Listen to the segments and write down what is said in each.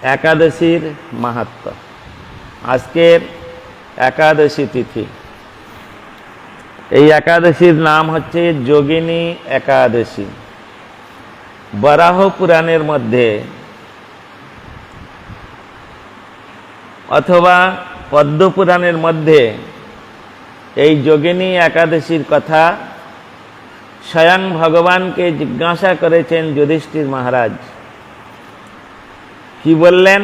একাদশীর মাহাত্ম্য। আজকের একাদশী তিথি। এই একাদশীর নাম হচ্ছে যোগিনী একাদশী। বরাহ পুরাণের মধ্যে অথবা পদ্ম পুরাণের মধ্যে এই যোগিনী একাদশীর কথা স্বয়ং ভগবানকে জিজ্ঞাসা করেছেন যুধিষ্ঠির মহারাজ। কি বললেন?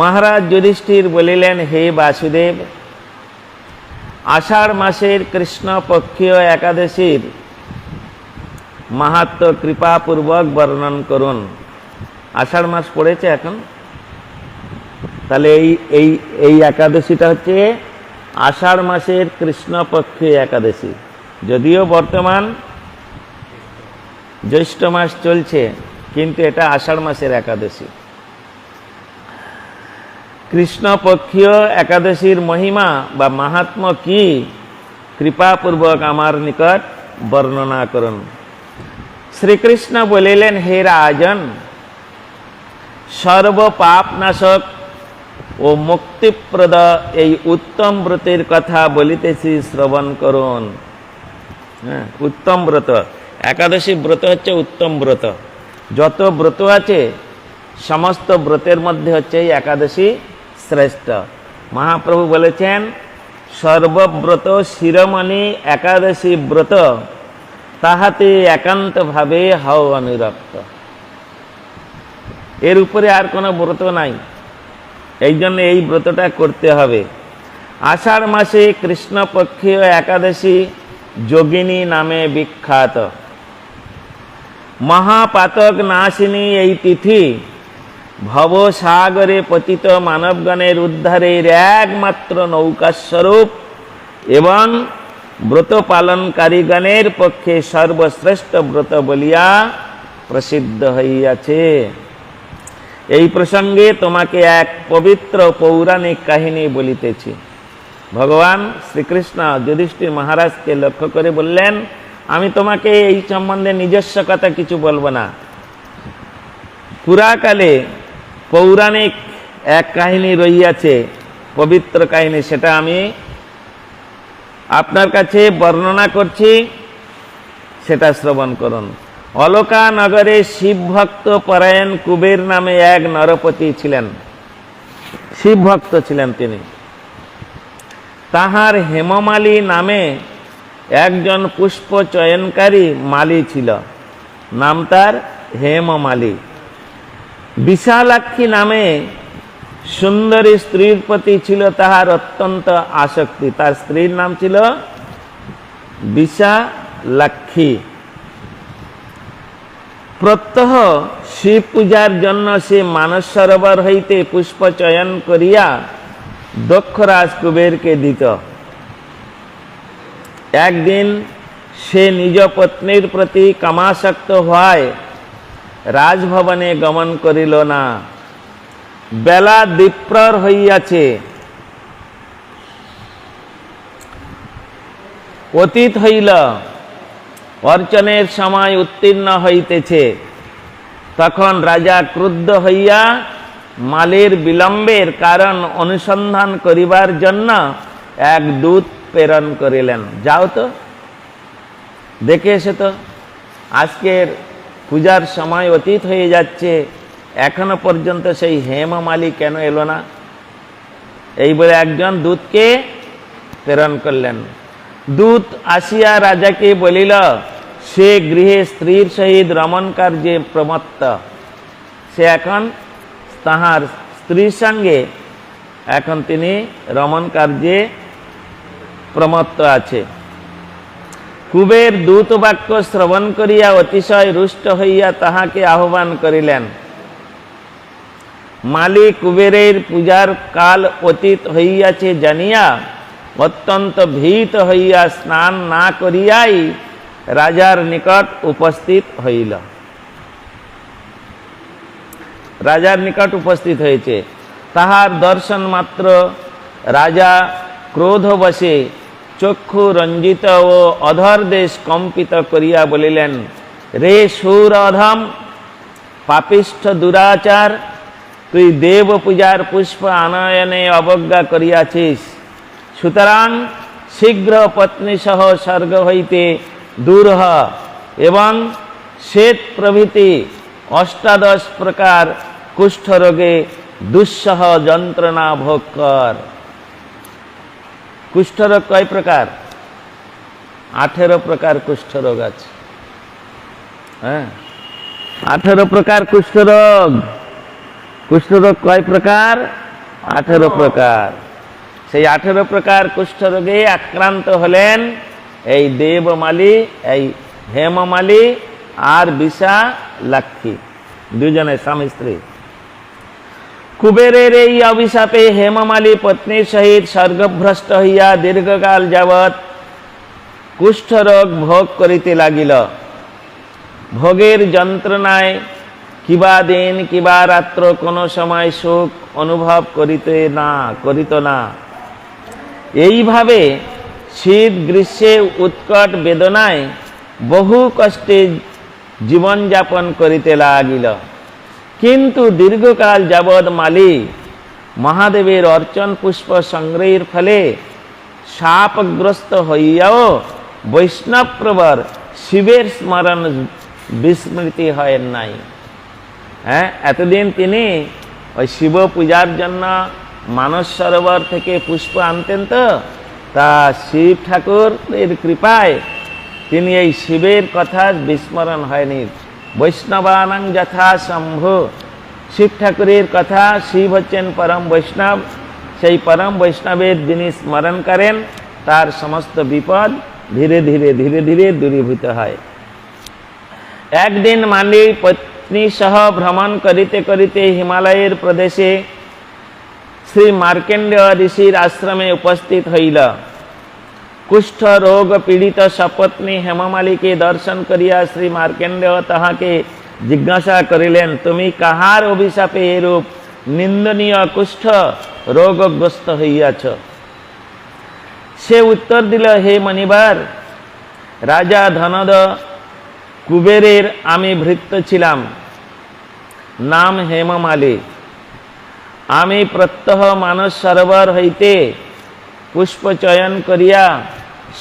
মহারাজ যুধিষ্ঠির বলিলেন, হে বাসুদেব, আষাঢ় মাসের কৃষ্ণ পক্ষীয় একাদশীর মাহাত্ম্য কৃপাপূর্বক বর্ণন করুন। আষাঢ় মাস পড়েছে এখন, তাহলে এই একাদশীটা হচ্ছে আষাঢ় মাসের কৃষ্ণপক্ষীয় একাদশী। যদিও বর্তমান জ্যৈষ্ঠ মাস চলছে, কিন্তু এটা আষাঢ় মাসের একাদশী। কৃষ্ণপক্ষীয় একাদশীর মহিমা বা মাহাত্ম্য কি, কৃপাপূর্বক আমার নিকট বর্ণনা করুন। শ্রীকৃষ্ণ বলিলেন, হে রাজন, সর্ব পাপ নাশক ও মুক্তিপ্রদ এই উত্তম ব্রতের কথা বলিতেছি, শ্রবণ করুন। হ্যাঁ, উত্তম ব্রত, একাদশী ব্রত হচ্ছে উত্তম ব্রত। যত ব্রত আছে সমস্ত ব্রতের মধ্যে হচ্ছে এই একাদশী শ্রেষ্ঠ। মহাপ্রভু বলেছেন, সর্বব্রত শিরোমণি একাদশী ব্রত, তাহাতে একান্ত ভাবে হও অনুরক্ত। এর উপরে আর কোনো ব্রত নাই, এই জন্য এই ব্রতটা করতে হবে। আষাঢ় মাসে কৃষ্ণপক্ষীয় একাদশী যোগিনী নামে বিখ্যাত। মহাপাতক নাশিনী এই তিথি ভবসাগরে পতিত মানবগণের উদ্ধারের একমাত্র নৌকাস্বরূপ এবং ব্রত পালনকারীগণের পক্ষে সর্বশ্রেষ্ঠ ব্রত বলিয়া প্রসিদ্ধ হইয়াছে। এই প্রসঙ্গে তোমাকে এক পবিত্র পৌরাণিক কাহিনী বলিতেছি। ভগবান শ্রীকৃষ্ণ যুধিষ্ঠির মহারাজকে লক্ষ্য করে বললেন, আমি তোমাকে এই সম্বন্ধে নিজস্ব কথা কিছু বলবো না। পুরাকালে পৌরাণিক এক কাহিনী রইয়াছে, পবিত্র কাহিনী, সেটা আমি আপনার কাছে বর্ণনা করছি, সেটা শ্রবণ করুন। অলকা নগরে শিবভক্ত পরায়ণ কুবের নামে এক নরপতি ছিলেন। শিবভক্ত ছিলেন তিনি। তাহার হেমমালী নামে একজন পুষ্প চয়নকারী মালী ছিল, নাম তার হেমমালী। বিশালাক্ষী নামে সুন্দরী স্ত্রীর প্রতি ছিল তাহার অত্যন্ত আসক্তি। তার স্ত্রীর নাম ছিল বিশালাক্ষী। প্রত্যহ শিব পূজার জন্য সে মানস সরোবর হইতে পুষ্প চয়ন করিয়া দক্ষরাজ কুবেরকে দিত। একদিন সে নিজ পত্নীর প্রতি কামাসক্ত হওয়ায় রাজভবনে গমন করিল না। বেলা দ্বিপ্রহর হইয়াছে, অতীত হইল, অর্চনের সময় উত্তীর্ণ হইতেছে। তখন রাজা ক্রুদ্ধ হইয়া মালের বিলম্বের কারণ অনুসন্ধান করিবার জন্য এক দূত প্রেরণ করিলেন। যাও তো, দেখে এসে তো, আজকের পূজার সময় অতীত হয়ে যাচ্ছে, এখনো পর্যন্ত সেই হেমমালী কেন এলো না? এই বলে একজন দূতকে প্রেরণ করলেন। দূত আসিয়া রাজাকে বলিল, সে গৃহে স্ত্রীর সহিত রমণ কার্যে প্রমত্ত। সে এখন তাহার স্ত্রীর সঙ্গে এখন তিনি রমণ কার্যে প্রমত্ত আছে। কুবের দূত বাক্য শ্রবণ করিয়া অতিশয় রুষ্ট হইয়া তাহাকে আহ্বান করিলেন। মালী কুবেরের পূজার কাল অতীত হইয়াছে জানিয়া অত্যন্ত ভীত হইয়া স্নান না করিয়াই রাজার নিকট উপস্থিত হইল। রাজার নিকট উপস্থিত হয়েছে। তাহার দর্শন মাত্র রাজা ক্রোধবশে চক্ষু রঞ্জিত ও অধর দেশ কম্পিত করিয়া বলিলেন, রে সুর অধম, পাপিষ্ঠ দুরাচার, তুই দেব পূজার পুষ্প আনয়নে অবজ্ঞা করিয়াছিস। সুতরাং শীঘ্র পত্নী সহ স্বর্গ হইতে দূর হ এবং শ্বেত প্রভৃতি 18 প্রকার কুষ্ঠরোগে দুঃসহ যন্ত্রণা ভোগ কর। কুষ্ঠরোগ কয় প্রকার? 18 প্রকার কুষ্ঠরোগ আছে। হ্যাঁ, 18 প্রকার কুষ্ঠরোগ। কুষ্ঠরোগ কয় প্রকার? 18 প্রকার। সেই 18 প্রকার কুষ্ঠরোগে আক্রান্ত হলেন এই দেবমালী, এই হেমমালী আর বিশালাক্ষী, দুজনে স্বামী স্ত্রী। কুবেরের এই অভিশাপে হেমমালী পত্নীর সহিত স্বর্গভ্রষ্ট হইয়া দীর্ঘকাল যাবৎ কুষ্ঠরোগ ভোগ করিতে লাগিল। ভোগের যন্ত্রণায় কিবা দিন কিবা রাত্র কোনো সময় সুখ অনুভব করিত না। এইভাবে শীত গ্রীষ্মে উৎকট বেদনায় বহু কষ্টে জীবনযাপন করিতে লাগিল। কিন্তু দীর্ঘকাল যাবৎ মালী মহাদেবের অর্চন পুষ্প সংগ্রহের ফলে শাপগ্রস্ত হইয়াও বৈষ্ণবপ্রবর শিবের স্মরণ বিস্মৃতি হয় নাই। হ্যাঁ, এতদিন তিনি ওই শিব পূজার জন্য মানস সরোবর থেকে পুষ্প আনতেন, তো তা শিব ঠাকুরের কৃপায় তিনি এই শিবের কথা বিস্মরণ হয়নি। বৈষ্ণবানাং যথা শম্ভু, শিব ঠাকুরের কথা, শিব হচ্ছেন পরম বৈষ্ণব, সেই পরম বৈষ্ণবের যিনি স্মরণ করেন তার সমস্ত বিপদ ধীরে ধীরে ধীরে ধীরে দূরীভূত হয়। একদিন মালী পত্নী সহ ভ্রমণ করিতে করিতে হিমালয়ের প্রদেশে শ্রী মার্কেন্ডেয় ঋষির আশ্রমে উপস্থিত হইল। কুষ্ঠ রোগ পীড়িত সপত্নী হেমমালীকে দর্শন করিয়া শ্রী মার্কেন্ডেয় তাহাকে জিজ্ঞাসা করিলেন, তুমি কাহার অভিশাপে এরূপ নিন্দনীয় কুষ্ঠ রোগগ্রস্ত হইয়াছ? সে উত্তর দিল, হে মনিবার, রাজা ধনদ কুবেরের আমি ভৃত্য ছিলাম, নাম হেমমালী। আমি প্রত্যহ মানস সরোবর হইতে পুষ্প চয়ন করিয়া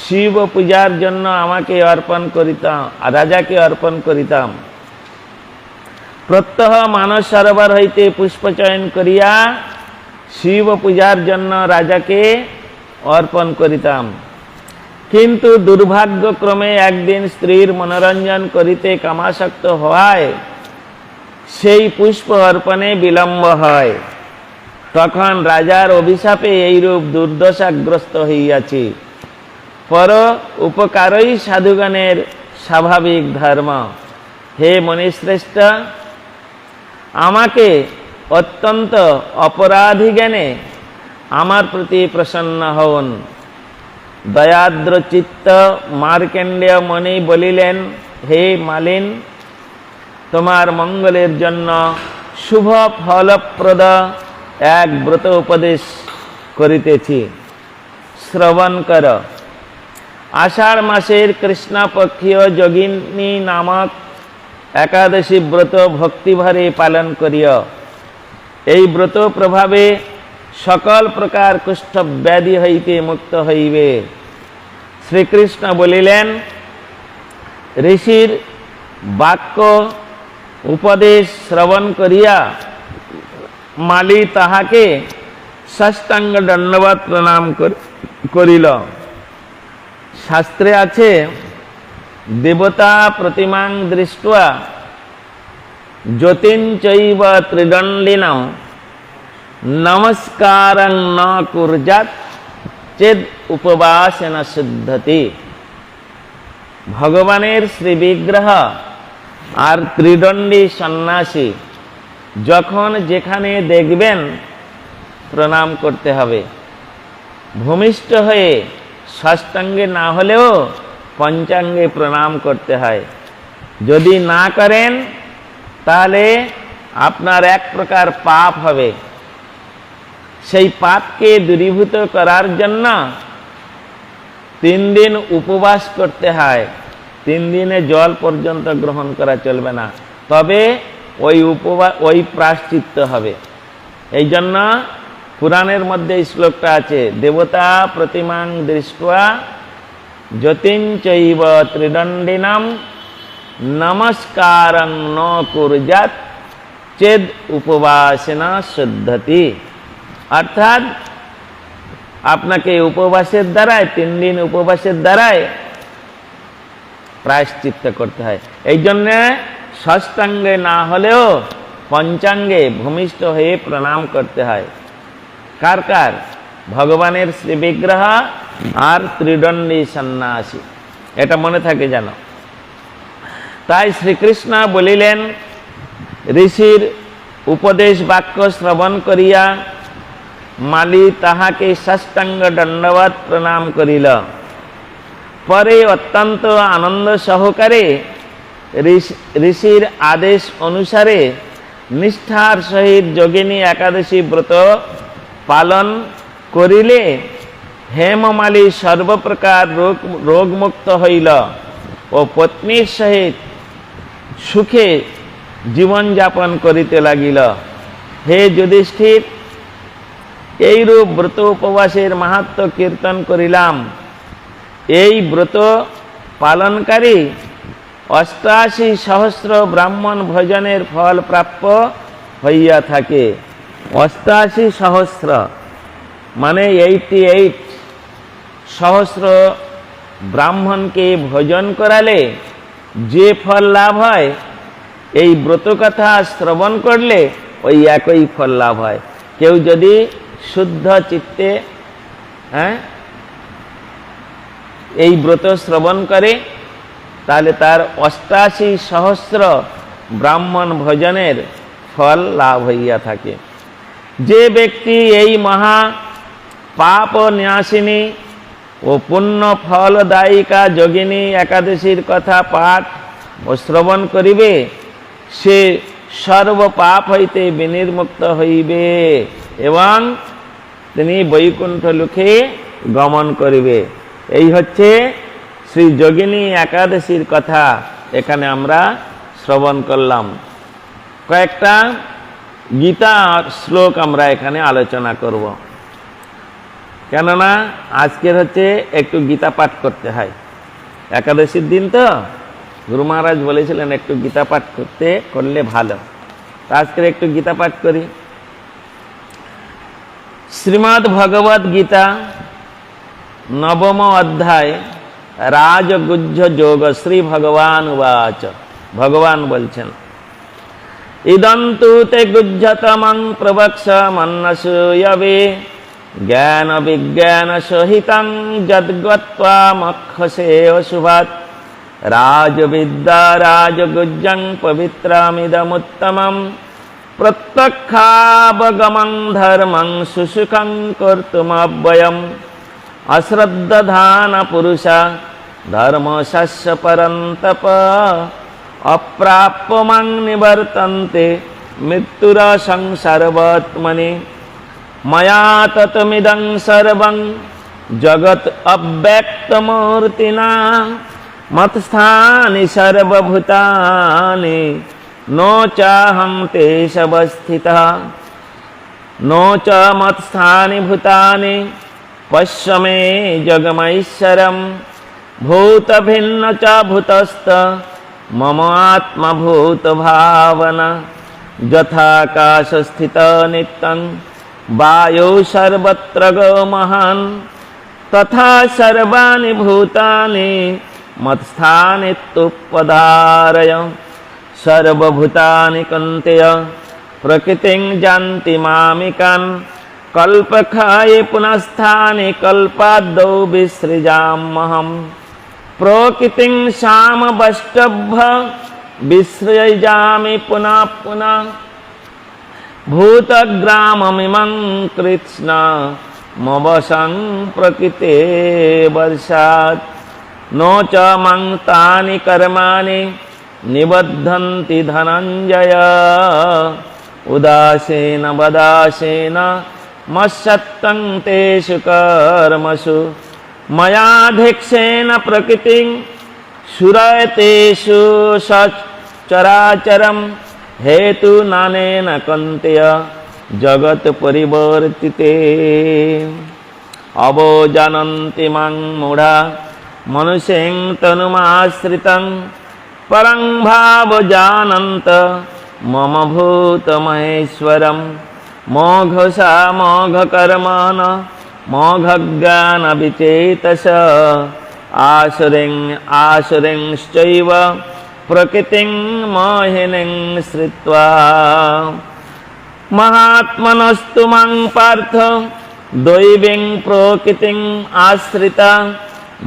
শিব পূজার জন্য আমাকে অর্পণ করিতাম, রাজাকে অর্পণ করিতাম। প্রত্যহ মানস সরোবর হইতে পুষ্প চয়ন করিয়া শিব পূজার জন্য রাজাকে অর্পণ করিতাম। কিন্তু দুর্ভাগ্যক্রমে একদিন স্ত্রীর মনোরঞ্জন করিতে কামাসক্ত হওয়ায় সেই পুষ্প অর্পণে বিলম্ব হয়। তখন রাজার অভিশাপে এইরূপ দুর্দশাগ্রস্ত হইয়াছি। পর উপকারই সাধুগণের স্বাভাবিক ধর্ম। হে মনীশ্রেষ্ঠ, আমাকে অত্যন্ত অপরাধী জ্ঞানে আমার প্রতি প্রসন্ন হউন। দয়াদ্র চিত্ত মার্কেন্ডেয় মণি বলিলেন, হে মালিন, তোমার মঙ্গলের জন্য শুভ ফলপ্রদ এক ব্রত উপদেশ করিতেছি, শ্রবণ কর। আষাঢ় মাসের কৃষ্ণপক্ষীয় যোগিনী নামক একাদশী ব্রত ভক্তিভরে পালন করিও। এই ব্রত প্রভাবে সকল প্রকার কুষ্ঠ ব্যাধি হইতে মুক্ত হইবে। শ্রীকৃষ্ণ বলিলেন, ঋষির বাক্য উপদেশ শ্রবণ করিয়া মালী তাহাকে সাষ্টাঙ্গ দণ্ডবৎ প্রণাম করিল। শাস্ত্রে আছে, দেবতা প্রতিমাং দৃष्ट्वा জ্যোতিঞ্চৈব ত্রিদণ্ডিনম নমস্কারং ন কুর্যাৎ চেদ উপবাসেন সিদ্ধতি। ভগবানের শ্রী বিগ্রহ আর ত্রিদণ্ডী সন্ন্যাসী যখন যেখানে দেখবেন প্রণাম করতে হবে। ভূমিষ্ঠ হয়ে ষষ্ঠাঙ্গে না হলেও পঞ্চাঙ্গে প্রণাম করতে হয়। যদি না করেন তাহলে আপনার এক প্রকার পাপ হবে। সেই পাপকে দূরীভূত করার জন্য 3 দিন উপবাস করতে হয়। 3 দিনে জল পর্যন্ত গ্রহণ করা চলবে না, তবে ওই প্রায়শ্চিত্ত হবে। এই জন্য পুরাণের মধ্যে এই শ্লোকটা আছে, দেবতা প্রতিমাং দৃষ্টা জ্যোতিঞ্চৈব ত্রিদণ্ডিনাম নমস্কারং ন কুর্যাৎ চেদ উপবাসেনা শুদ্ধতি। অর্থাৎ আপনাকে উপবাসের দ্বারায় 3 দিন উপবাসের দ্বারায় প্রায়শ্চিত্ত করতে হয়। এই জন্যে ষষ্ঠাঙ্গে না হলেও পঞ্চাঙ্গে ভূমিষ্ঠ হয়ে প্রণাম করতে হয়। কার কার? ভগবানের শ্রী বিগ্রহ আর ত্রিদণ্ডী সন্ন্যাসী, এটা মনে থাকে জানো। তাই শ্রীকৃষ্ণ বলিলেন, ঋষির উপদেশ বাক্য শ্রবণ করিয়া মালি তাহাকে ষষ্ঠাঙ্গ দণ্ডবৎ প্রণাম করিল। পরে অত্যন্ত আনন্দ সহকারে ঋষির আদেশ অনুসারে নিষ্ঠার সহিত যোগিনী একাদশী ব্রত পালন করিলে হেমমালী সর্বপ্রকার রোগমুক্ত হইল ও পত্নীর সহিত সুখে জীবনযাপন করিতে লাগিল। হে যুধিষ্ঠির, এইরূপ ব্রত উপবাসের মাহাত্ম্য কীর্তন করিলাম। এই ব্রত পালনকারী 88 সহস্র ব্রাহ্মণ ভোজনের ফল প্রাপ্য হইয়া থাকে। 88 সহস্র মানে 88 সহস্র ব্রাহ্মণকে ভোজন করালে যে ফল লাভ হয়, এই ব্রতকথা শ্রবণ করলে ওই একই ফল লাভ হয়। কেউ যদি শুদ্ধ চিত্তে এই ব্রত শ্রবণ করে তাহলে তার 88 সহস্র ব্রাহ্মণ ভোজনের ফল লাভ হইয়া থাকে। যে ব্যক্তি এই মহা পাপ ন্যাসিনী ও পুণ্য ফলদায়িকা যোগিনী একাদশীর কথা পাঠ ও শ্রবণ করিবে, সে সর্ব পাপ হইতে বিনির্মুক্ত হইবে এবং তিনি বৈকুণ্ঠ লোকে গমন করিবে। এই হচ্ছে শ্রী যোগিনী একাদশীর কথা এখানে আমরা শ্রবণ করলাম। কয়েকটা গীতা শ্লোক আমরা এখানে আলোচনা করব, কেননা আজকের হচ্ছে একটু গীতা পাঠ করতে হয়। একাদশীর দিন তো গুরু মহারাজ বলেছিলেন একটু গীতা পাঠ করলে ভালো। আজকের একটু গীতা পাঠ করি। শ্রীমদ্ ভগবদ গীতা নবম অধ্যায় রাজগুহ্য যোগ শ্রী ভগবান উবাচ। ভগবান বলছেন, ইদন্তু তে গুহ্যতমং প্রবক্ষ্যমন্নসূয়বে জ্ঞান বিজ্ঞান সহিতং যদ্গত্বা মক্ষসে অশুভাৎ রাজবিদ্যা রাজগুহ্যং পবিত্রমিদমুত্তমম প্রত্যক্ষাবগমং ধর্মং সুসুখং কর্তুমব্যয়ম অশ্রদ্ধধান পুরুষা ধর্মশস্য পরন্তপ অপ্রাপ্যমং নিবর্তন্তে মৃত্যুর সংসারবৎমনি ময়া ততমিদং সর্বং জগৎ অব্যক্তমূর্তিনা মৎস্থানি সর্বভূতানি নো চাহং তেষবস্থিতঃ নো চ মৎস্থানি ভূতানি পশ্য মে জগমৈশ্বরম ভূতভিন্ন চ ভূতস্থ মম আত্মা ভূত ভাবনা যথাকাশস্থিত নিত্যং বায়ৌ সর্বত্র গো মহান তথা সর্বাণি ভূতানি মৎস্থানিত্যুপধারয় সর্বভূতানি কন্তেয় প্রকৃতিং জানতি মামিকান কল্পক্ষয়ে পুনঃস্থানি কল্পাদৌ বিসৃজাম্যহম প্রকৃতিং সামবষ্টভ্য বিসৃজামি পুনঃ পুনঃ ভূতগ্রামমিমং কৃষ্ণ মবসং প্রকৃতে বর্ষাৎ নো চ মং তানি কর্মাণি নিবদ্ধন্তি ধনঞ্জয় উদাসীন বদাসীন মৎসত্যং তেষু কর্মসু ময়াধিক্ষেন প্রকৃতিং সুরতেষু সচরাচরম হেতু নানেন কন্তেয় जगत परिवर्तिते अवजानन्ति मां मूढा मनुष्यं तनुमाश्रितं परं भावजानन्त मम भूतमहेश्वरं मोघसा मोघकर्मण मोघज्ञानविचेतस आसुरिंश्चैव प्रकृतिं मोहिनीं श्रित्वा महात्मनस्तु मां पार्थ दैवीं प्रकृतिम् आश्रिता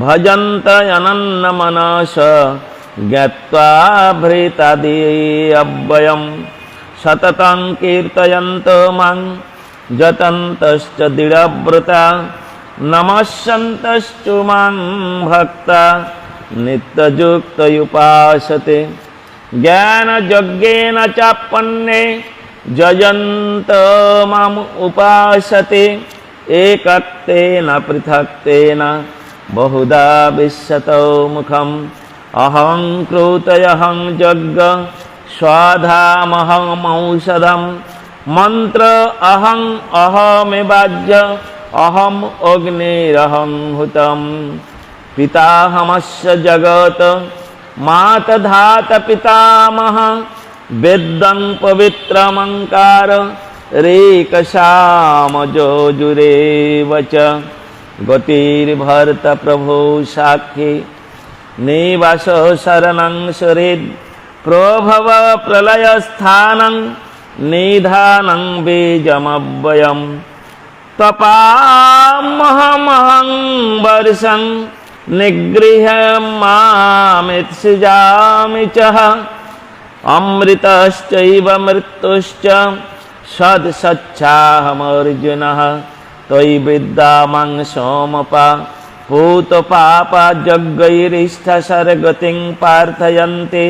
भजन्त अनन्यमनस ज्ञात्वा भृतादि अव्ययं सततं कीर्तयन्त मां जतन्तश्च दृढव्रता नमस्यन्तश्च मां भक्ता नित्ययुक्तयुपासते ज्ञानयज्ञेन चापन्ने जयन्त माम् उपासते एकत्वेन पृथक्त्वेन बहुधा विश्यतो मुखम् अहं कृतयहं यज्ञ स्वाधामहमौषधं मन्त्र अहं अहमेवाज्य अहम् अग्निरहं हुतं पिताहमस्य जगत् मातधात पितामह वेदं पवित्रमंकार रेकशामजोजुरेव च गतिर्भर्त प्रभो साक्षी निवास शरणं सुहृद् प्रभव प्रलयस्थानं निधानं बीजमव्ययं तपामहमहं वर्षं निगृह्य मामित्सृजामि च अमृतश्चैव मृत्युश्च सत्सच्छाहमर्जुनः त्वयि विद्यामां सोमपा भूतपापा यज्ञैरिष्ठसर्गतिं प्रार्थयन्ति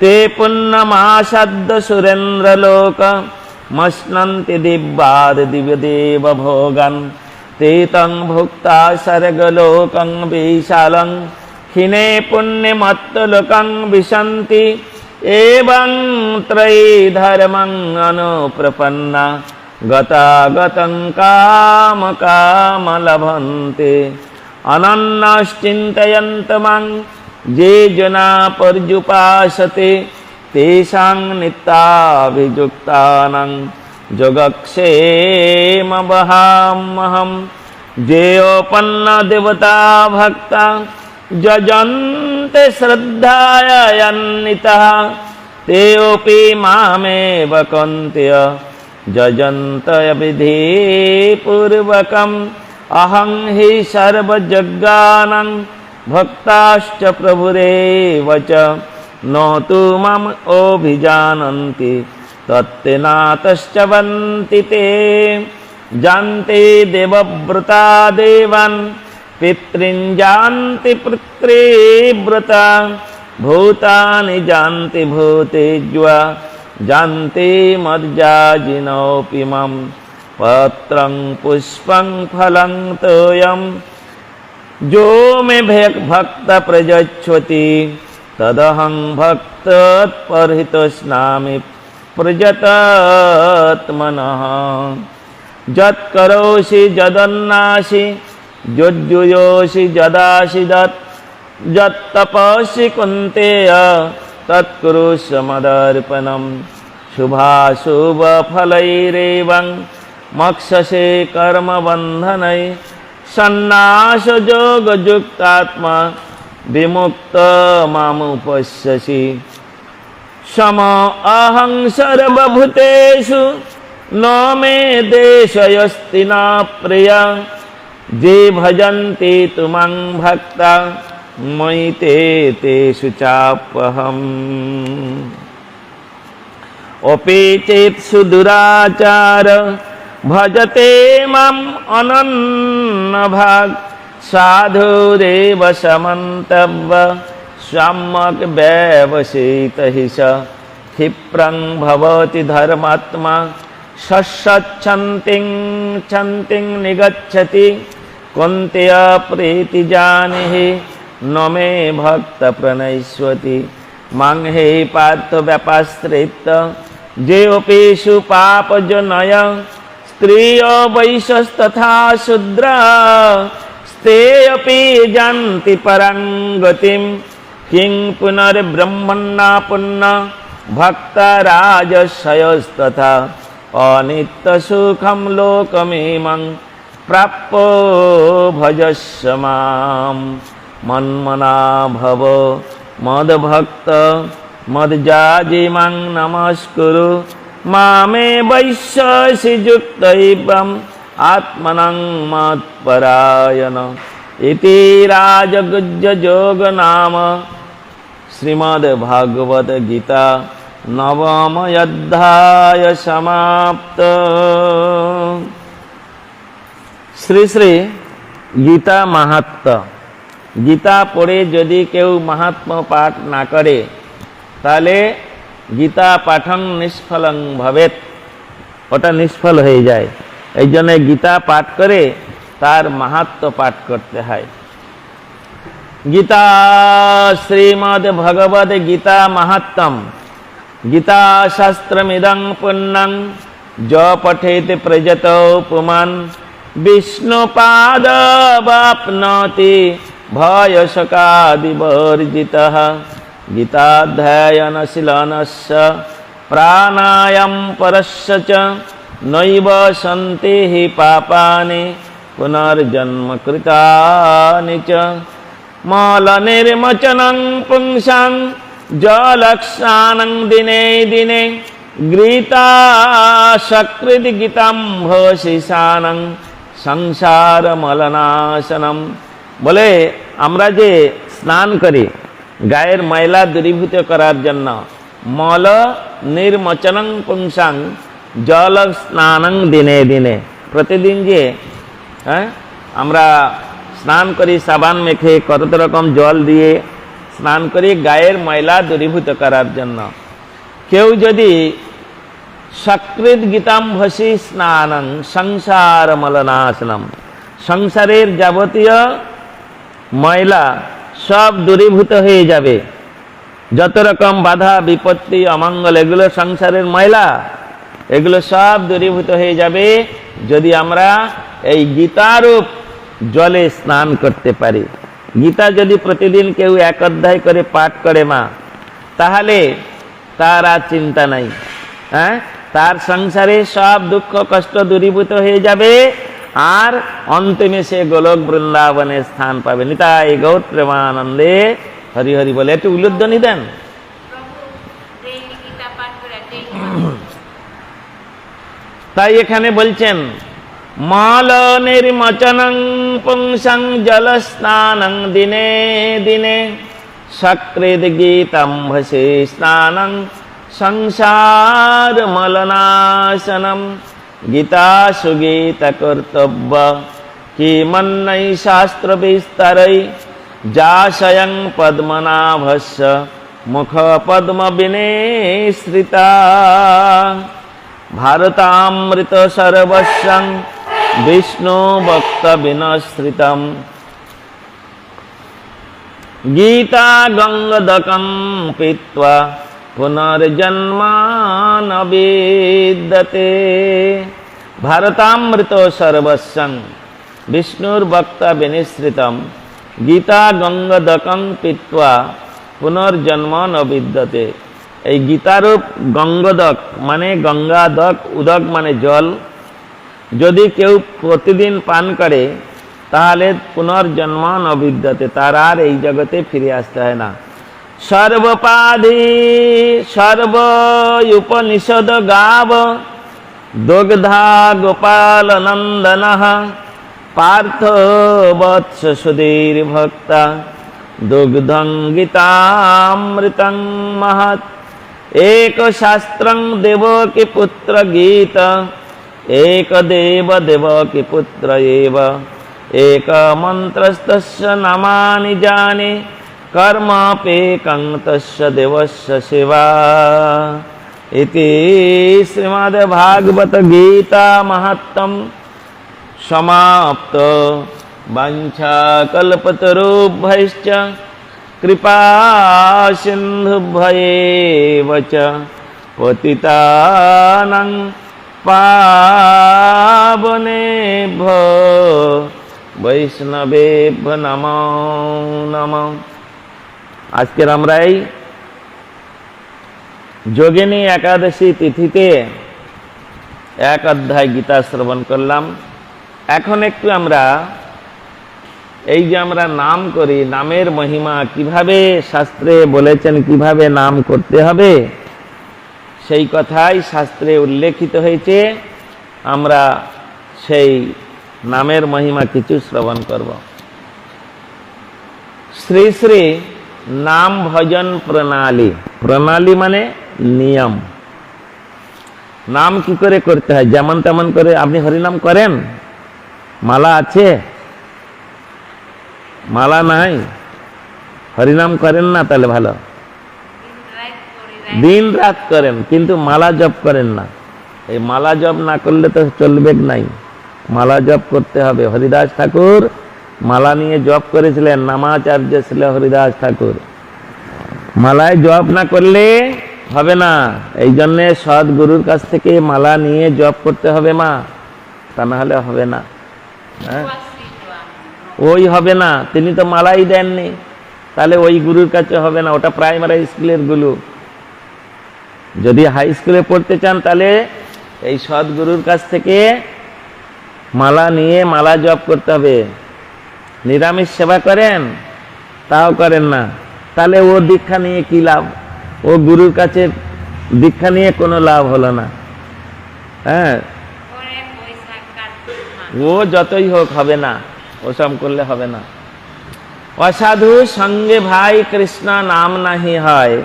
ते पुण्यमासाद्य सुरेन्द्रलोक मश्नन्ति दिव्यादिव्यदेव भोगान् ते तं भुक्ता सर्गलोकं विशालं क्षीणे पुण्यमत्तलोकं विशन्ति एवं त्रयी धर्मं अनुप्रपन्ना गतागतं काम लभन्ते अनन्यश्चिन्तयन्त मां ये जना पर्युपासते तेषां नित्याभियुक्तानां योगक्षेमवहाम्यहं जेयोपन्ना देवता भक्ता जजन्ते श्रद्धायान्विताः तेऽपि मामेव कौन्तेय जजन्त विधिपूर्वकम् अहं हि सर्वयज्ञानां भक्ताश्च प्रभुरेव च न तु माम् अभिजानन्ति तत्तेनातश्च वन्ति ते जानते देवव्रता देवान् पितॄन् जानति पितृव्रता भूतानि जानति भूतेज्वा जानते मर्याजिनोऽपि मां पत्रं पुष्पं फलं तोयं जो मे भक्त प्रयच्छति तदहं भक्तत्परहितस्नामि प्रयतात्मनः यत्करोषि यदन्नासि यज्जुयोषि यदासि यत्तपसि कुन्तेय तत्कुरुष्व मदर्पणं शुभाशुभफलैरेवं मक्षसे कर्मबन्धनै सन्नासयोगयुक्तात्मा विमुक्त मामुपश्यसि सम अहं सर्वभूतेषु न मे देशयस्ति न प्रिया जे भजन्ति तु मां भक्ता मयि ते तेषु चाप्यहम् अपि चेत् सुदुराचार भजते माम् अनन्यभाक् साधुरेव समन्तव्य सम्यक् व्यवसितः स क्षिप्रं भवति धर्मात्मा क्षन्तिं निगच्छति कुन्तेय प्रीतिजानिहि न मे भक्त प्रणश्यति मां हे पार्थ व्यपाश्रित जेऽपीषु पापजनय स्त्रिय वैश्यस्तथा शूद्रा ते अपि जानति परां गतिं किं पुनर्ब्रह्मण्णा पुण्य भक्तराजशयस्तथा अनित्यसुखं लोकमिमं प्राप्यो भजस्व मां मन्मना भव मद्भक्त मद्जाजिमां नमस्कुरु मामे वैश्यसि युक्तैवम् आत्मनं मत्परायण इति राजगुज्ज योग नाम श्रीमद्भागवत गीता नवम अध्याय समाप्त। শ্রী শ্রী গীতা মাহাত্ম্য। গীতা পড়ে যদি কেউ মাহাত্ম্য পাঠ না করে তাহলে গীতা পাঠং নিষ্ফলং ভবেৎ, ওটা নিষ্ফল হয়ে যায়। এই জন্য গীতা পাঠ করে তার মাহাত্ম্য পাঠ করতে হয়। গীতা শ্রীমদ্ ভগবদ গীতা মাহাত্ম্যম গীতা শাস্ত্রমিদং পুণ্যং য পঠেত প্রজতো পুমান বিষ্ণুপাদবাপ্নोति ভয়শোকাদিবর্জিতঃ। গীতাধ্যয়নশীলনস্য প্রাণায়াম পরস্য চ নৈব সন্তি হি পাপানি পুনর্জন্ম কৃতানি চ। মলনির্মোচनं পুংসাং জলস্নাनं দিনে দিনে গীতা সকৃদ গীতাম ভোষিসানং সংসার মলনাশনম। বলে আমরা যে স্নান করি গায়ের ময়লা দূরীভূত করার জন্য, মল নির্মোচनं পুংসাং জল স্নানং দিনে দিনে, প্রতিদিন যে আমরা স্নান করি সাবান মেখে কত রকম জল দিয়ে স্নান করি গায়ের ময়লা দূরীভূত করার জন্য। কেউ যদি সকৃত গীতাম ভসি স্নানং সংসার মলনাশনম, সংসারের যাবতীয় ময়লা সব দূরীভূত হয়ে যাবে। যত রকম বাধা বিপত্তি অমঙ্গল এগুলো সংসারের ময়লা, এগুলো সব দূরীভূত হয়ে যাবে যদি আমরা এই গীতারূপ জলে স্নান করতে পারি। গীতা যদি প্রতিদিন কেউ এক অধ্যায় করে পাঠ করে মা, তাহলে তার আর চিন্তা নাই। তার সংসারে সব দুঃখ কষ্ট দূরীভূত হয়ে যাবে আর অন্তিমে সে গোলক বৃন্দাবনে স্থান পাবে। নিতাই গৌর প্রেমানন্দে হরি হরি বলে একটু উল্লুধ্বনি দেন। তাই এখানে বলছেন মল নির্মোচनं পুংসাং জল স্নানং দিনে দিনে সকৃদ গীতম ভসে স্নানং সংসার মলনাশনম। গীতা সুগীত কর্তব্য কিমন্नै শাস্ত্র বিস্তরৈ যাশয়ং পদ্মনাভস্য মুখ পদ্ম বিনেশ্রিতা। ভারতামৃত সর্বস্বং বিষ্ণু ভক্ত বিনশ্রিতম। গীতা গঙ্গদকং পীত্বা পুনর্জন্ম ন বিদ্যতে। ভারতামৃত সর্বস্বং বিষ্ণুর ভক্ত বিনিশ্রিতম গীতা গঙ্গদকং পীত্বা পুনর্জন্ম ন বিদ্যতে। এই গীতারূপ গঙ্গদক মানে গঙ্গাদক, উদক মানে জল, যদি কেউ প্রতিদিন পান করে তাহলে পুনর্জন্ম ন বিদ্যতে, তার আর এই জগতে ফিরে আসতে হয় না। সর্বপাধি সর্বোপনিষদ গাব দুগ্ধা গোপাল নন্দন পার্থ বৎস সুধীর ভক্তা দুগ্ধং গীতামৃতং মহৎ। এক শাস্ত্রং দেবকী পুত্র গীত এক দেব দেবকী পুত্র এব এক মন্ত্রস্তস্য নামানি জানে कर्मापेकं तस्य देवस्य सेवा। इति श्रीमद्भागवत गीता महत्तम समाप्त। वाञ्छाकल्पतरुभ्यश्च कृपा सिन्धुभ्येव च পতিতানাং পাবনেভ্যো বৈষ্ণবেভ্যো নমো নমঃ। আজকের আমরা এই যোগিনী একাদশী তিথিতে এক অধ্যায় গীতা শ্রবণ করলাম। এখন একটু আমরা এই যে আমরা নাম করি, নামের মহিমা কিভাবে শাস্ত্রে বলেছেন, কিভাবে নাম করতে হবে, সেই কথাই শাস্ত্রে উল্লেখিত হয়েছে। আমরা সেই নামের মহিমা কিছু শ্রবণ করব। শ্রী শ্রী নাম ভজন প্রণালী। প্রণালী মানে নিয়ম। নাম কি করে করতে হয়? যেমন তেমন করে আপনি হরিনাম করেন? মালা আছে? মালা নাই, হরিনাম করেন না, তাহলে ভালো। দিন রাত করেন কিন্তু মালা জপ করেন না। এই মালা জপ না করলে তো চলবে নাই, মালা জপ করতে হবে। হরিদাস ঠাকুর মালা নিয়ে জপ করেছিলেন, নামাচার্য ছিল হরিদাস ঠাকুর। মালায় জপ না করলে হবে না। এই জন্যে সৎ গুরুর কাছ থেকে মালা নিয়ে জপ করতে হবে মা, তা না হলে হবে না। হ্যাঁ, ওই হবে না, তিনি তো মালাই দেননি, তাহলে ওই গুরুর কাছে হবে না। ওটা প্রাইমারি স্কুলের গুরু। যদি হাই স্কুলে পড়তে চান তাহলে এই সৎ গুরুর কাছ থেকে মালা নিয়ে মালা জপ করতে হবে। নিরামিষ সেবা করেন, তাও করেন না, তাহলে ও দীক্ষা নিয়ে কি লাভ? ও গুরুর কাছে দীক্ষা নিয়ে কোনো লাভ হলো না। হ্যাঁ, ও যতই হোক হবে না, ওসব করলে হবে না। অসাধু সঙ্গে ভাই কৃষ্ণ নাম নাহি হয়,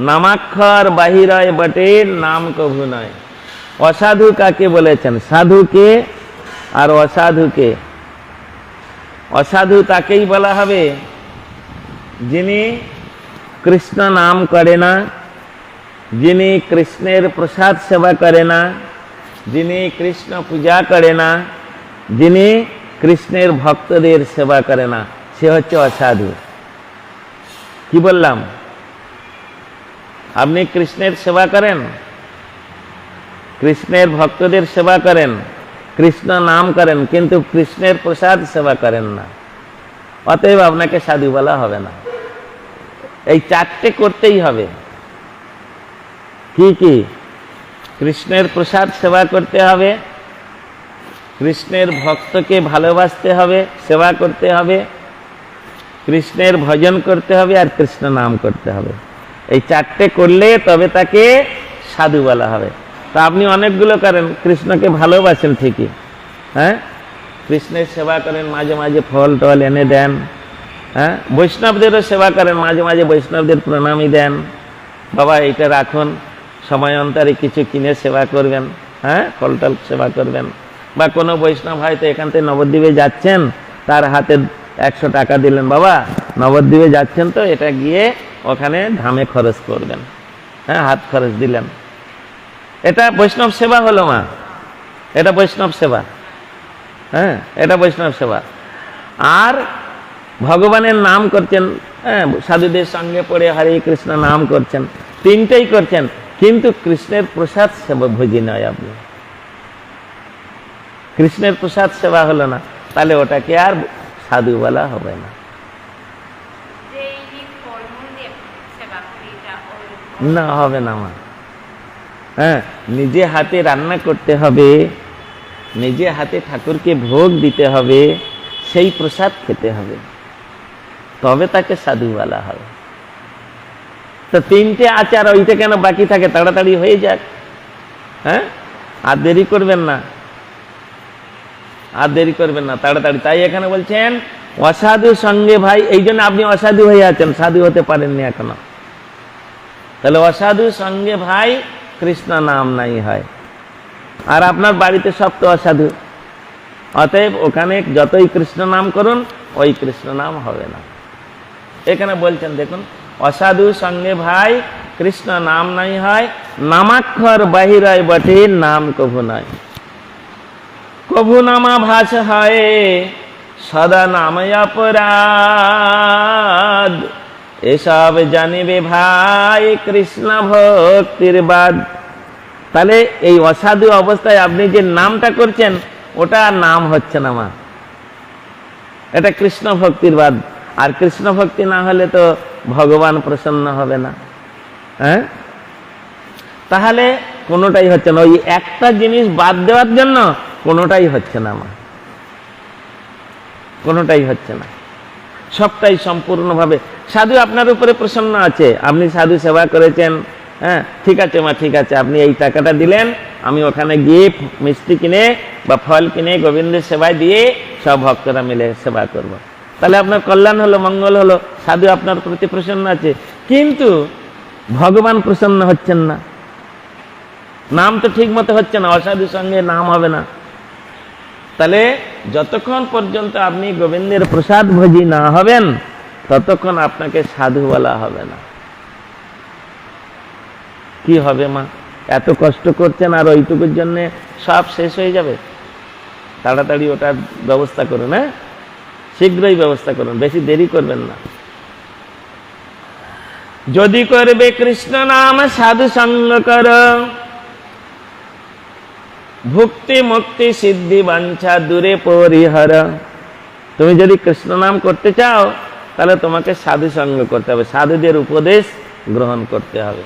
নামাক্ষর বাহিরয় বটে নাম কভু নয়। অসাধু কাকে বলেছেন? সাধুকে আর অসাধুকে। অসাধু তাকেই বলা হবে যিনি কৃষ্ণ নাম করে না, যিনি কৃষ্ণের প্রসাদ সেবা করে না, যিনি কৃষ্ণ পূজা করে না, যিনি কৃষ্ণের ভক্তদের সেবা করে না, সে হচ্ছে অসাধু। কি বললাম? আপনি কৃষ্ণের সেবা করেন, কৃষ্ণের ভক্তদের সেবা করেন, কৃষ্ণ নাম করেন, কিন্তু কৃষ্ণের প্রসাদ সেবা করেন না, অতএব আপনাকে সাধু বলা হবে না। এই চারটে করতেই হবে। কি কি? কৃষ্ণের প্রসাদ সেবা করতে হবে, কৃষ্ণের ভক্তকে ভালোবাসতে হবে, সেবা করতে হবে, কৃষ্ণের ভজন করতে হবে, আর কৃষ্ণ নাম করতে হবে। এই চারটে করলে তবে তাকে সাধু বলা হবে। তা আপনি অনেকগুলো করেন, কৃষ্ণকে ভালোবাসেন ঠিকই, হ্যাঁ, কৃষ্ণের সেবা করেন, মাঝে মাঝে ফল টল এনে দেন, হ্যাঁ, বৈষ্ণবদেরও সেবা করেন, মাঝে মাঝে বৈষ্ণবদের প্রণামী দেন, বাবা এইটা রাখুন, সময় অন্তরে কিছু কিনে সেবা করবেন, হ্যাঁ, ফল টল সেবা করবেন। বা কোনো বৈষ্ণব হয়তো এখান থেকে নবদ্বীপে যাচ্ছেন, তার হাতে 100 টাকা দিলেন, বাবা নবদ্বীপে যাচ্ছেন তো এটা গিয়ে ওখানে ধামে খরচ করবেন, হ্যাঁ, হাত খরচ দিলেন। এটা বৈষ্ণব সেবা হলো মা, এটা বৈষ্ণব সেবা, হ্যাঁ, এটা বৈষ্ণব সেবা। আর ভগবানের নাম করছেন, হ্যাঁ, সাধুদের সঙ্গে পড়ে হরে কৃষ্ণ নাম করছেন, তিনটেই করছেন, কিন্তু কৃষ্ণের প্রসাদ সেবা ভোজি নয়। আপনি কৃষ্ণের প্রসাদ সেবা হলো না, তাহলে ওটাকে আর সাধু বলা হবে না। না, হবে না মা। হ্যাঁ, নিজে হাতে রান্না করতে হবে, নিজে হাতে ঠাকুরকে ভোগ দিতে হবে, সেই প্রসাদ খেতে হবে, তবে তাকে সাধু বলা হবে। তো তিনটে আচার, ওইটা কেন বাকি থাকে? তাড়াতাড়ি হয়ে যাক, হ্যাঁ, আর দেরি করবেন না, আর দেরি করবেন না, তাড়াতাড়ি। তাই এখানে বলছেন অসাধু সঙ্গে ভাই, এই জন্য আপনি অসাধু হয়ে আছেন, সাধু হতে পারেননি এখনো। তাহলে অসাধু সঙ্গে ভাই কৃষ্ণ নাম নাই হয়। আর আপনার বাড়িতে সব তো অসাধু, অতএব ওখানে যতই কৃষ্ণ নাম করুন ওই কৃষ্ণ নাম হবে না। এখানে বলছেন দেখুন, অসাধু সঙ্গে ভাই কৃষ্ণ নাম নাই হয়, নামাক্ষর বাহিরয় বটে নাম কভু নয়। কভু নামা ভাষ হয় সদা নাম অপরাধ, এসব জানিবে ভাই কৃষ্ণ ভক্তির বাদ। তাহলে এই অসাধু অবস্থায় আপনি যে নামটা করছেন ওটা নাম হচ্ছে না মা, এটা কৃষ্ণ ভক্তির বাদ। আর কৃষ্ণ ভক্তি না হলে তো ভগবান প্রসন্ন হবে না। হ্যাঁ, তাহলে কোনোটাই হচ্ছে না। ওই একটা জিনিস বাদ দেওয়ার জন্য কোনোটাই হচ্ছে না মা, কোনোটাই হচ্ছে না। সবটাই সম্পূর্ণভাবে সাধু আপনার উপরে প্রসন্ন আছে, আপনি সাধু সেবা করেছেন। হ্যাঁ, ঠিক আছে মা, ঠিক আছে, আপনি এই টাকাটা দিলেন, আমি ওখানে গিয়ে মিষ্টি কিনে বা ফল কিনে গোবিন্দের সেবায় দিয়ে সব ভক্তরা মিলে সেবা করব। তাহলে আপনার কল্যাণ হলো, মঙ্গল হলো, সাধু আপনার প্রতি প্রসন্ন আছে। কিন্তু ভগবান প্রসন্ন হচ্ছেন না, নাম তো ঠিক মতো হচ্ছে না, অসাধুর সঙ্গে নাম হবে না। তাহলে যতক্ষণ পর্যন্ত আপনি গোবিন্দের প্রসাদ ভোজি না হবেন ততক্ষণ আপনাকে সাধু বলা হবে না। কি হবে মা, এত কষ্ট করছেন আর ওইটুকুর জন্য সব শেষ হয়ে যাবে। তাড়াতাড়ি ওটার ব্যবস্থা করুন, হ্যাঁ, শীঘ্রই ব্যবস্থা করুন, বেশি দেরি করবেন না। যদি করবে কৃষ্ণ নাম সাধু সঙ্গ কর, ভুক্তি মুক্তি সিদ্ধি বাঞ্ছা দূরে পরিহার। তুমি যদি কৃষ্ণ নাম করতে চাও তাহলে তোমাকে সাধু সঙ্গ করতে হবে, সাধুদের উপদেশ গ্রহণ করতে হবে,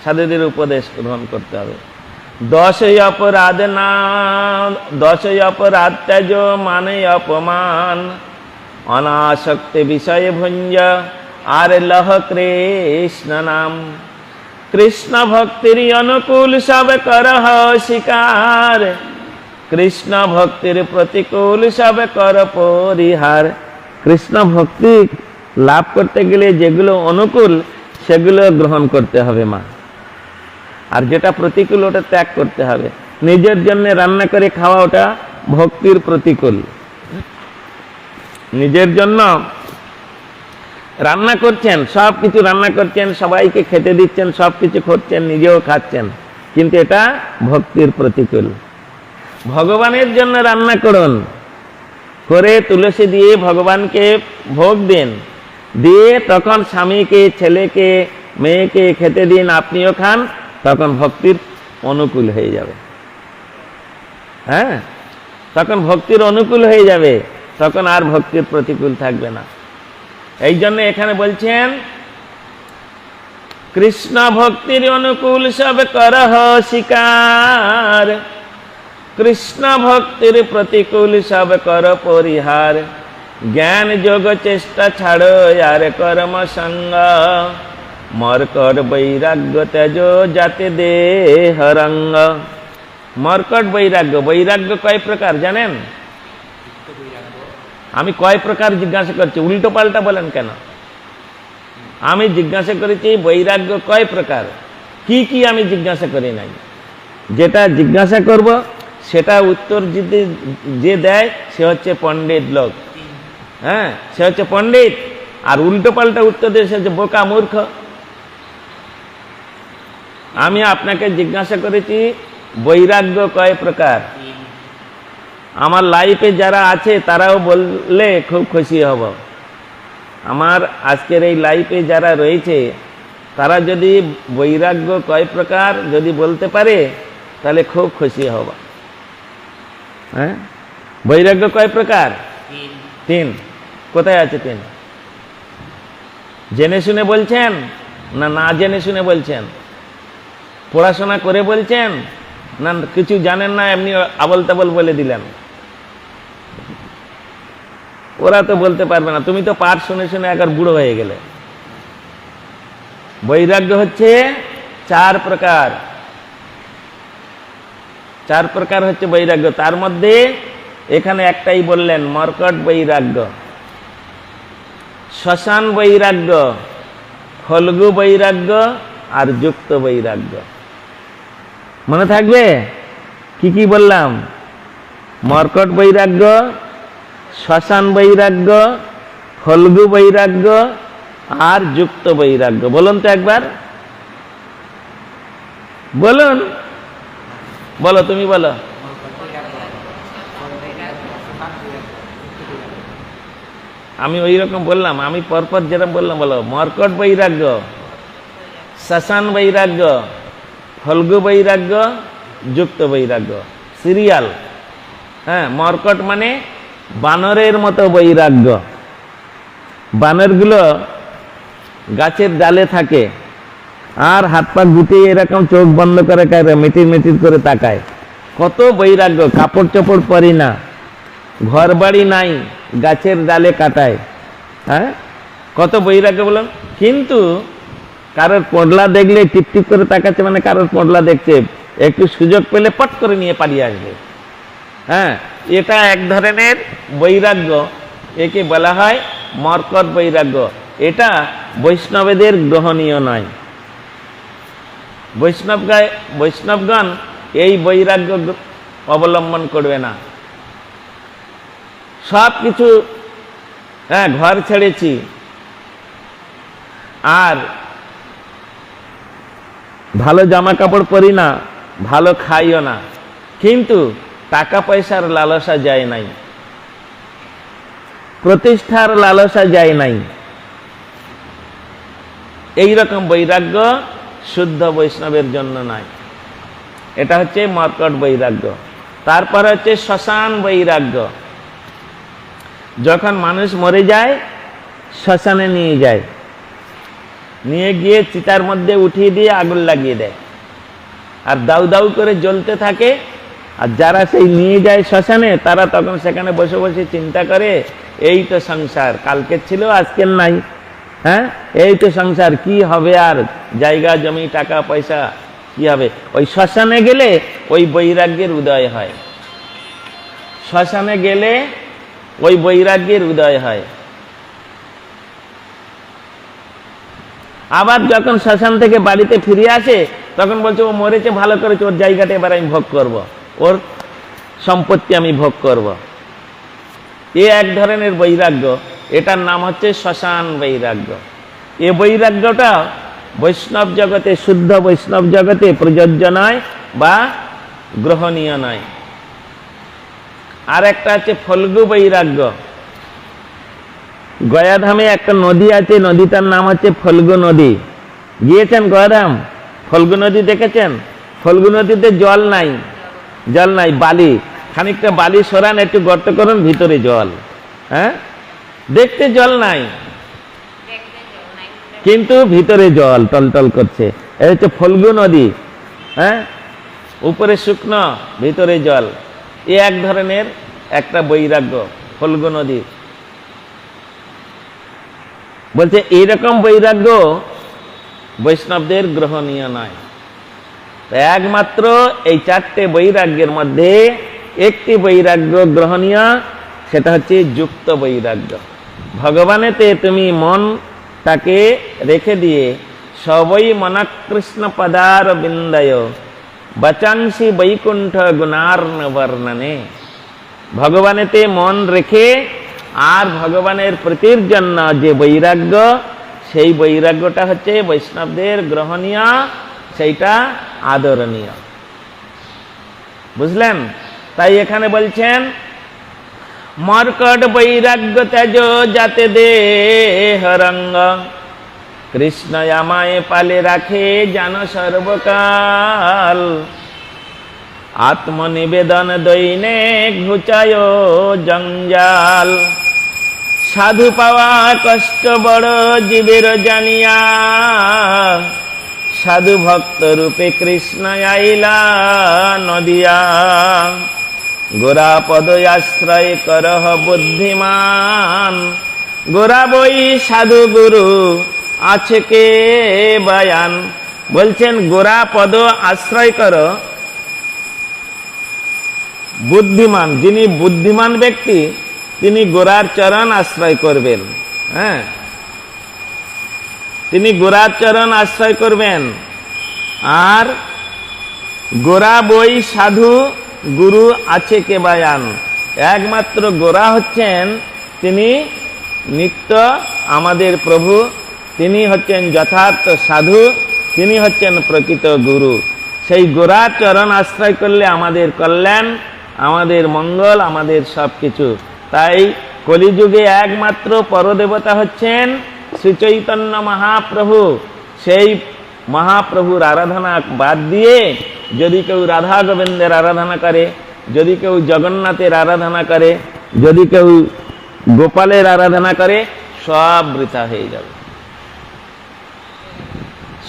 সাধুদের উপদেশ গ্রহণ করতে হবে। দশই অপরাধ না, দশই অপরাধ ত্যাজ মানে অপমান, অনাসক্তি বিষয় ভুঞ্জ আর লহ কৃষ্ণ নাম। কৃষ্ণ ভক্তির অনুকূল সব করহ শিকার, কৃষ্ণ ভক্তির প্রতিকূল সব কর পরিহার। কৃষ্ণ ভক্তি লাভ করতে গেলে যেগুলো অনুকূল সেগুলো গ্রহণ করতে হবে মা, আর যেটা প্রতিকূল ওটা ত্যাগ করতে হবে। নিজের জন্য রান্না করে খাওয়া ওটা ভক্তির প্রতিকূল। নিজের জন্য রান্না করছেন, সব কিছু রান্না করছেন, সবাইকে খেতে দিচ্ছেন, সব কিছু করছেন, নিজেও খাচ্ছেন, কিন্তু এটা ভক্তির প্রতিকূল। ভগবানের জন্য রান্না করুন, করে তুলসী দিয়ে ভগবানকে ভোগ দিন, দিয়ে তখন স্বামীকে, ছেলেকে, মেয়েকে খেতে দিন, আপনিও খান, তখন ভক্তির অনুকূল হয়ে যাবে। হ্যাঁ, তখন ভক্তির অনুকূল হয়ে যাবে, তখন আর ভক্তির প্রতিকূল থাকবে না। এই জন্য এখানে বলছেন কৃষ্ণ ভক্তির অনুকূল সব করহ শিকার, কৃষ্ণ ভক্তির প্রতিকূল সব কর পরিহার। জ্ঞান যোগ চেষ্টা ছাড়ো আর কর্ম সঙ্গ, মর্কট বৈরাগ্য তেজ যাতে দেহ রঙ্গ। মর্কট বৈরাগ্য, বৈরাগ্য কয় প্রকার জানেন? আমি কয় প্রকার জিজ্ঞাসা করছি, উল্টো পাল্টা বলেন কেন? আমি জিজ্ঞাসা করেছি বৈরাগ্য কয় প্রকার, কি কি আমি জিজ্ঞাসা করি নাই। যেটা জিজ্ঞাসা করব সেটা উত্তর যদি যে দেয় সে হচ্ছে পণ্ডিত লোক। হ্যাঁ, সে হচ্ছে পণ্ডিত, আর উল্টো পাল্টা উত্তর দিয়ে সে হচ্ছে বোকা মূর্খ। আমি আপনাকে জিজ্ঞাসা করেছি বৈরাগ্য কয় প্রকার। আমার লাইফে যারা আছে তারাও বললে খুব খুশি হব। আমার আজকের এই লাইফে যারা রয়েছে তারা যদি বৈরাগ্য কয় প্রকার যদি বলতে পারে তাহলে খুব খুশি হব। হ্যাঁ, বৈরাগ্য কয় প্রকার? তিন। কোথায় আছে তিন? জেনে শুনে বলছেন না না জেনে শুনে বলছেন? পড়াশোনা করে বলছেন না কিছু জানেন না এমনি আবল তাবল বলে দিলেন? ওরা তো বলতে পারবে না, তুমি তো পাঠ শুনে শুনে একবার বুড়ো হয়ে গেলে। বৈরাগ্য হচ্ছে চার প্রকার, চার প্রকার হচ্ছে বৈরাগ্য। তার মধ্যে এখানে একটাই বললেন, মর্কট বৈরাগ্য, শ্মশান বৈরাগ্য, ফল্গু বৈরাগ্য আর যুক্ত বৈরাগ্য। মনে থাকবে কি কি বললাম? মর্কট বৈরাগ্য, শ্মশান বৈরাগ্য, ফল্গু বৈরাগ্য আর যুক্ত বৈরাগ্য। বলুন তো একবার, বলুন, বলো, তুমি বলো। আমি ওই রকম বললাম, আমি পরপর যেরকম বললাম বলো, মর্কট বৈরাগ্য, শ্মশান বৈরাগ্য, ফল্গু বৈরাগ্য, যুক্ত বৈরাগ্য, সিরিয়াল। হ্যাঁ, মর্কট মানে বানরের মতো বৈরাগ্য। বানরগুলো গাছের ডালে থাকে আর হাত পা গুটিয়ে এরকম চোখ বন্ধ করে মিটির মিটির করে তাকায়। কত বৈরাগ্য, কাপড় চোপড় পরি না, ঘর বাড়ি নাই, গাছের ডালে কাটায়। হ্যাঁ, কত বৈরাগ্য বলুন। কিন্তু কারোর পডলা দেখলে টিপটিপ করে তাকাচ্ছে, মানে কারোর পডলা দেখছে, একটু সুযোগ পেলে পট করে নিয়ে পালিয়ে আসবে। হ্যাঁ, এটা এক ধরনের বৈরাগ্য, একে বলা হয় মর্কট বৈরাগ্য। এটা বৈষ্ণবদের গ্রহণীয় নয়। বৈষ্ণবগণ এই বৈরাগ্য অবলম্বন করবে না। সব কিছু, হ্যাঁ, ঘর ছেড়েছি আর ভালো জামা কাপড় পরি না, ভালো খাইও না, কিন্তু টাকা পয়সার লালসা যায় নাই, প্রতিষ্ঠার লালসা যায় নাই। এই রকম বৈরাগ্য শুদ্ধ বৈষ্ণবের জন্য নয়। এটা হচ্ছে মর্কট বৈরাগ্য। তারপর হচ্ছে শ্মশান বৈরাগ্য। যখন মানুষ মরে যায়, শ্মশানে নিয়ে যায়, নিয়ে গিয়ে চিতার মধ্যে উঠিয়ে দিয়ে আগুন লাগিয়ে দেয়, আর দাউ দাউ করে জ্বলতে থাকে। আর যারা সেই নিয়ে যায় শ্মশানে, তারা তখন সেখানে বসে বসে চিন্তা করে, এই তো সংসার, কালকের ছিল আজকের নাই। হ্যাঁ, এই তো সংসার, কি হবে আর, জায়গা জমি টাকা পয়সা কি হবে। ওই শ্মশানে গেলে ওই বৈরাগ্যের উদয় হয়। শ্মশানে গেলে ওই বৈরাগ্যের উদয় হয়। আবার যখন শ্মশান থেকে বাড়িতে ফিরে আসে, তখন বলছে ও মরেছে, ভালো করেছে, ওর জায়গাটা এবার আমি ভোগ করব, ওর সম্পত্তি আমি ভোগ করব। এ এক ধরনের বৈরাগ্য, এটার নাম হচ্ছে শ্মশান বৈরাগ্য। এ বৈরাগ্যটা বৈষ্ণব জগতে, শুদ্ধ বৈষ্ণব জগতে প্রযোজ্য নয় বা গ্রহণীয় নয়। আর একটা আছে ফল্গু বৈরাগ্য। গয়াধামে একটা নদী আছে, নদীটার নাম হচ্ছে ফল্গু নদী। গিয়েছেন গয়াধাম? ফল্গু নদী দেখেছেন? ফল্গু নদীতে জল নাই, জল নাই, বালি। খানিকটা বালি সরান, একটু গর্ত করুন, ভিতরে জল। হ্যাঁ, দেখতে জল নাই, কিন্তু ভিতরে জল টলটল করছে। এই হচ্ছে ফল্গু নদী। হ্যাঁ, উপরে শুকনো, ভিতরে জল। এ এক ধরনের একটা বৈরাগ্য, ফল্গু নদী। বলছে এইরকম বৈরাগ্য বৈষ্ণবদের গ্রহণীয় নয়। একমাত্র এই চারটে বৈরাগ্যের মধ্যে একটি বৈরাগ্য গ্রহণীয়, সেটা হচ্ছে যুক্ত বৈরাগ্য। ভগবানেতে তুমি মনটাকে রেখে দিয়ে সবই মনাকৃষ্ণ পদার বিন্দয় বচাংসি বৈকুণ্ঠ গুণার্ণ বর্ণনে। ভগবানেতে মন রেখে আর ভগবানের প্রীতির জন্য যে বৈরাগ্য, সেই বৈরাগ্যটা হচ্ছে বৈষ্ণবদের গ্রহণীয়, সেইটা আদরণীয়। বুঝলেন? তাই এখানে বলছেন মর্কট বৈরাগ্য তেজ যাতে দেহ রঙ্গ, কৃষ্ণ আমায় পালে রাখে জান সর্বকাল, আত্মনিবেদন দৈনিক ঘুচায় জঞ্জাল, সাধু পাওয়া কষ্ট বড় জীবের জানিয়া, সাধু ভক্ত রূপে কৃষ্ণ আইলা নদিয়া, গোরা পদ আশ্রয় করহ বুদ্ধিমান, গোরা বই সাধু গুরু আছে কে বয়ান। বলছেন গোরা পদ আশ্রয় কর, বুদ্ধিমান, যিনি বুদ্ধিমান ব্যক্তি তিনি গোরার চরণ আশ্রয় করবেন। হ্যাঁ, তিনি গোরার চরণ আশ্রয় করবেন। আর গোরা বই সাধু গুরু আছে কে বয়ান, একমাত্র গোরা হচ্ছেন তিনি নিত্য আমাদের প্রভু, তিনি হচ্ছেন যথার্থ সাধু, তিনি হচ্ছেন প্রকৃত গুরু। সেই গোরার চরণ আশ্রয় করলে আমাদের কল্যাণ, আমাদের মঙ্গল, আমাদের সব কিছু। তাই কলিযুগে একমাত্র পরদেবতা হচ্ছেন শ্রী চৈতন্য মহাপ্রভু। সেই মহাপ্রভুর আরাধনা বাদ দিয়ে যদি কেউ রাধা গোবিন্দের আরাধনা করে, যদি কেউ জগন্নাথের আরাধনা করে, যদি কেউ গোপালের আরাধনা করে, সব বৃথা হয়ে যাবে,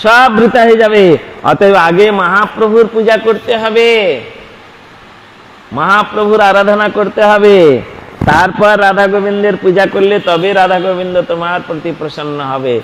সব বৃথা হয়ে যাবে। অতএব আগে মহাপ্রভুর পূজা করতে হবে, মহাপ্রভুর আরাধনা করতে হবে, তারপর রাধা গোবিন্দের পূজা করলে তবে রাধা গোবিন্দ তোমার প্রতি প্রসন্ন হবে।